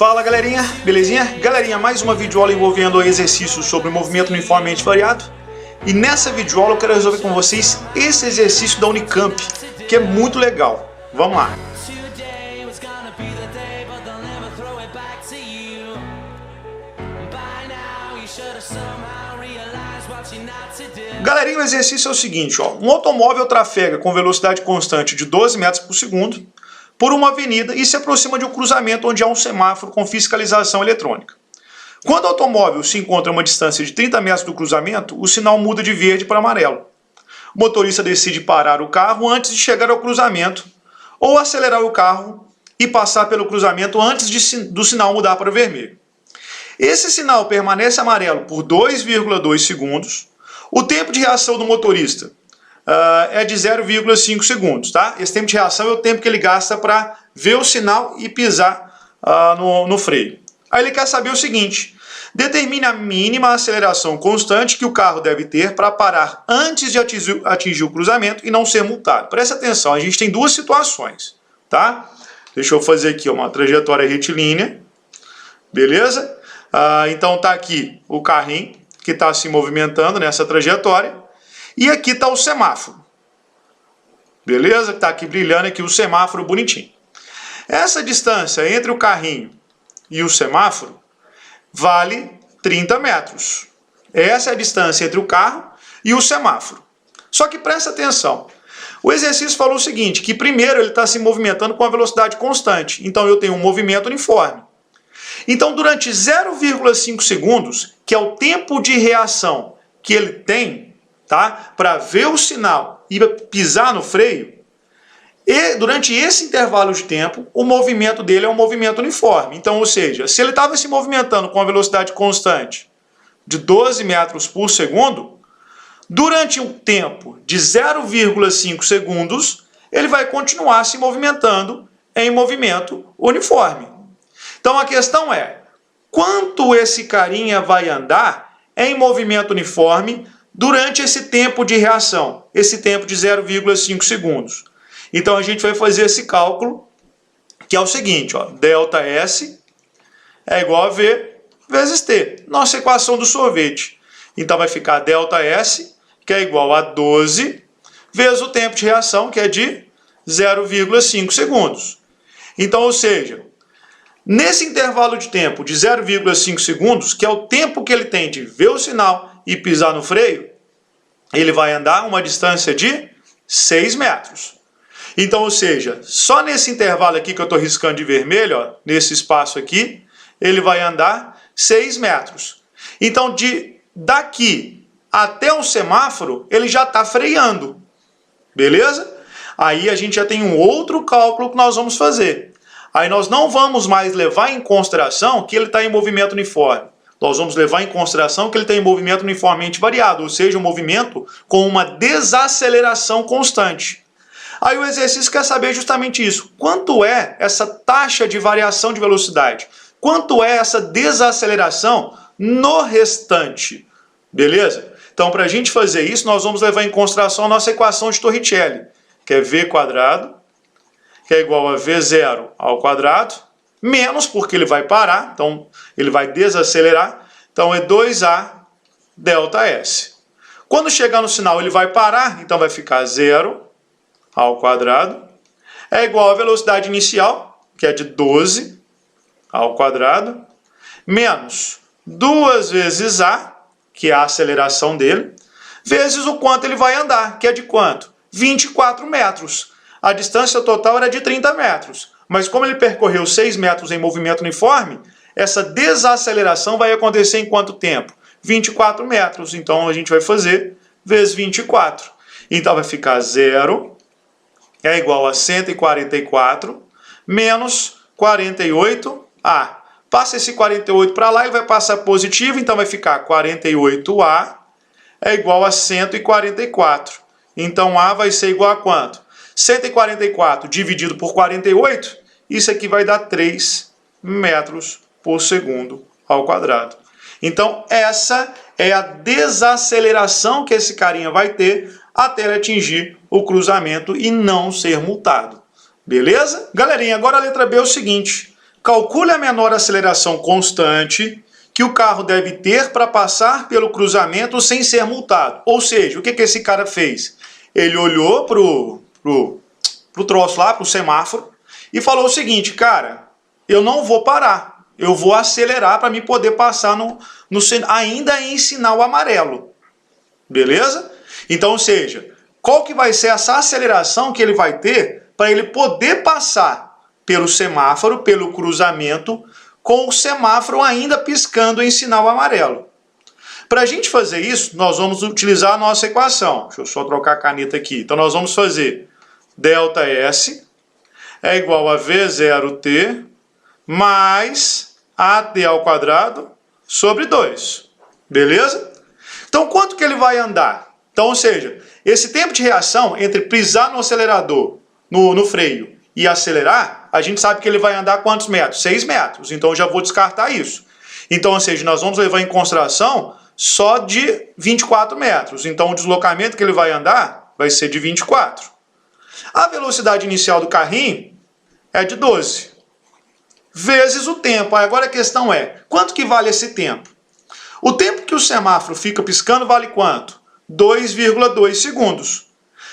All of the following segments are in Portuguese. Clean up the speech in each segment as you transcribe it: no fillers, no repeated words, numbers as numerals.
Fala galerinha, belezinha? Galerinha, mais uma videoaula envolvendo exercícios sobre movimento uniformemente variado. E nessa videoaula eu quero resolver com vocês esse exercício da Unicamp, que é muito legal. Vamos lá! Galerinha, o exercício é o seguinte, ó. Um automóvel trafega com velocidade constante de 12 metros por segundo por uma avenida e se aproxima de um cruzamento onde há um semáforo com fiscalização eletrônica. Quando o automóvel se encontra a uma distância de 30 metros do cruzamento, o sinal muda de verde para amarelo. O motorista decide parar o carro antes de chegar ao cruzamento ou acelerar o carro e passar pelo cruzamento antes do sinal mudar para vermelho. Esse sinal permanece amarelo por 2,2 segundos. O tempo de reação do motorista é de 0,5 segundos, tá? Esse tempo de reação é o tempo que ele gasta para ver o sinal e pisar no freio. Aí ele quer saber o seguinte: determine a mínima aceleração constante que o carro deve ter para parar antes de atingir o cruzamento e não ser multado. Presta atenção, a gente tem duas situações, tá? Deixa eu fazer aqui uma trajetória retilínea, beleza? Então tá aqui o carrinho que está se movimentando nessa trajetória. E aqui está o semáforo. Beleza? Está aqui brilhando aqui o semáforo bonitinho. Essa distância entre o carrinho e o semáforo vale 30 metros. Essa é a distância entre o carro e o semáforo. Só que presta atenção. O exercício falou o seguinte, que primeiro ele está se movimentando com a velocidade constante. Então eu tenho um movimento uniforme. Então durante 0,5 segundos, que é o tempo de reação que ele tem, tá? Para ver o sinal e pisar no freio, e durante esse intervalo de tempo, o movimento dele é um movimento uniforme. Então, ou seja, se ele estava se movimentando com a velocidade constante de 12 metros por segundo, durante um tempo de 0,5 segundos, ele vai continuar se movimentando em movimento uniforme. Então a questão é, quanto esse carinha vai andar em movimento uniforme durante esse tempo de reação, esse tempo de 0,5 segundos. Então a gente vai fazer esse cálculo, que é o seguinte, ó, ΔS é igual a V vezes T, nossa equação do sorvete. Então vai ficar ΔS, que é igual a 12, vezes o tempo de reação, que é de 0,5 segundos. Então, ou seja, nesse intervalo de tempo de 0,5 segundos, que é o tempo que ele tem de ver o sinal e pisar no freio, ele vai andar uma distância de 6 metros. Então, ou seja, só nesse intervalo aqui que eu estou riscando de vermelho, ó, nesse espaço aqui, ele vai andar 6 metros. Então, daqui até o semáforo, ele já está freando. Beleza? Aí a gente já tem um outro cálculo que nós vamos fazer. Aí nós não vamos mais levar em consideração que ele está em movimento uniforme. Nós vamos levar em consideração que ele tem movimento uniformemente variado, ou seja, um movimento com uma desaceleração constante. Aí o exercício quer saber justamente isso. Quanto é essa taxa de variação de velocidade? Quanto é essa desaceleração no restante? Beleza? Então, para a gente fazer isso, nós vamos levar em consideração a nossa equação de Torricelli, que é V quadrado, que é igual a V0 ao quadrado, menos, porque ele vai parar, então ele vai desacelerar, então é 2A ΔS. Quando chegar no sinal ele vai parar, então vai ficar 0 ao quadrado, é igual à velocidade inicial, que é de 12 ao quadrado, menos 2 vezes A, que é a aceleração dele, vezes o quanto ele vai andar, que é de quanto? 24 metros. A distância total era de 30 metros. Mas como ele percorreu 6 metros em movimento uniforme, essa desaceleração vai acontecer em quanto tempo? 24 metros. Então a gente vai fazer vezes 24. Então vai ficar 0 é igual a 144 menos 48A. Passa esse 48 para lá, ele vai passar positivo, então vai ficar 48A é igual a 144. Então A vai ser igual a quanto? 144 dividido por 48, isso aqui vai dar 3 metros por segundo ao quadrado. Então essa é a desaceleração que esse carinha vai ter até ele atingir o cruzamento e não ser multado. Beleza? Galerinha, agora a letra B é o seguinte. Calcule a menor aceleração constante que o carro deve ter para passar pelo cruzamento sem ser multado. Ou seja, o que esse cara fez? Ele olhou pro troço lá, pro semáforo, e falou o seguinte: cara, eu não vou parar, eu vou acelerar para me poder passar ainda em sinal amarelo. Beleza? Então, ou seja, qual que vai ser essa aceleração que ele vai ter para ele poder passar pelo semáforo, pelo cruzamento, com o semáforo ainda piscando em sinal amarelo? Para a gente fazer isso, nós vamos utilizar a nossa equação. Deixa eu só trocar a caneta aqui. Então, nós vamos fazer ΔS é igual a V0t mais AT ao quadrado sobre 2. Beleza? Então, quanto que ele vai andar? Então, ou seja, esse tempo de reação entre pisar no acelerador, no freio, e acelerar, a gente sabe que ele vai andar quantos metros? 6 metros. Então, eu já vou descartar isso. Então, ou seja, nós vamos levar em consideração só de 24 metros. Então, o deslocamento que ele vai andar vai ser de 24. A velocidade inicial do carrinho é de 12. Vezes o tempo. Agora a questão é, quanto que vale esse tempo? O tempo que o semáforo fica piscando vale quanto? 2,2 segundos.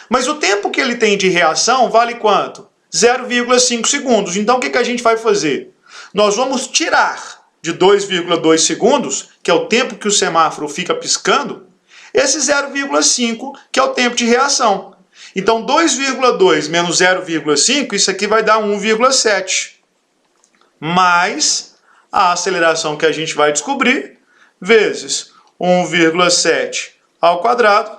Mas o tempo que ele tem de reação vale quanto? 0,5 segundos. Então o que a gente vai fazer? Nós vamos tirar de 2,2 segundos, que é o tempo que o semáforo fica piscando, esse 0,5, que é o tempo de reação. Então 2,2 menos 0,5, isso aqui vai dar 1,7. Mais a aceleração que a gente vai descobrir, vezes 1,7 ao quadrado,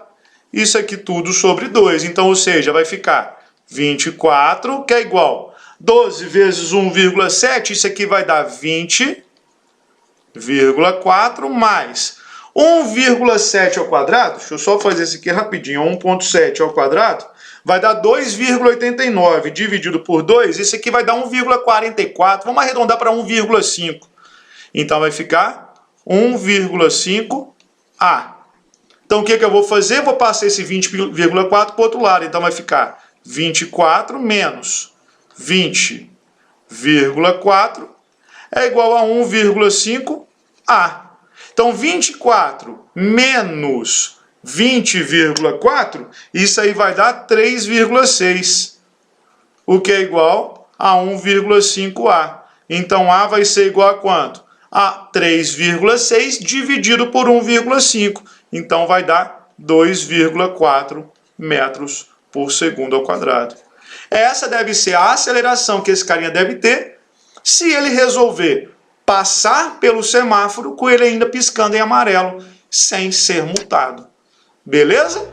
isso aqui tudo sobre 2. Então, ou seja, vai ficar 24, que é igual 12 vezes 1,7, isso aqui vai dar 20,4 mais 1,7 ao quadrado, deixa eu só fazer isso aqui rapidinho, 1,7 ao quadrado, vai dar 2,89 dividido por 2, isso aqui vai dar 1,44, vamos arredondar para 1,5. Então vai ficar 1,5A. Então o que eu vou fazer? Vou passar esse 20,4 para o outro lado, então vai ficar 24 menos 20,4 é igual a 1,5A. Então 24 menos 20,4, isso aí vai dar 3,6, o que é igual a 1,5A. Então A vai ser igual a quanto? A 3,6 dividido por 1,5. Então vai dar 2,4 metros por segundo ao quadrado. Essa deve ser a aceleração que esse carinha deve ter se ele resolver passar pelo semáforo com ele ainda piscando em amarelo, sem ser multado. Beleza?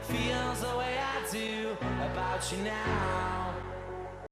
Feels the way I do about you now.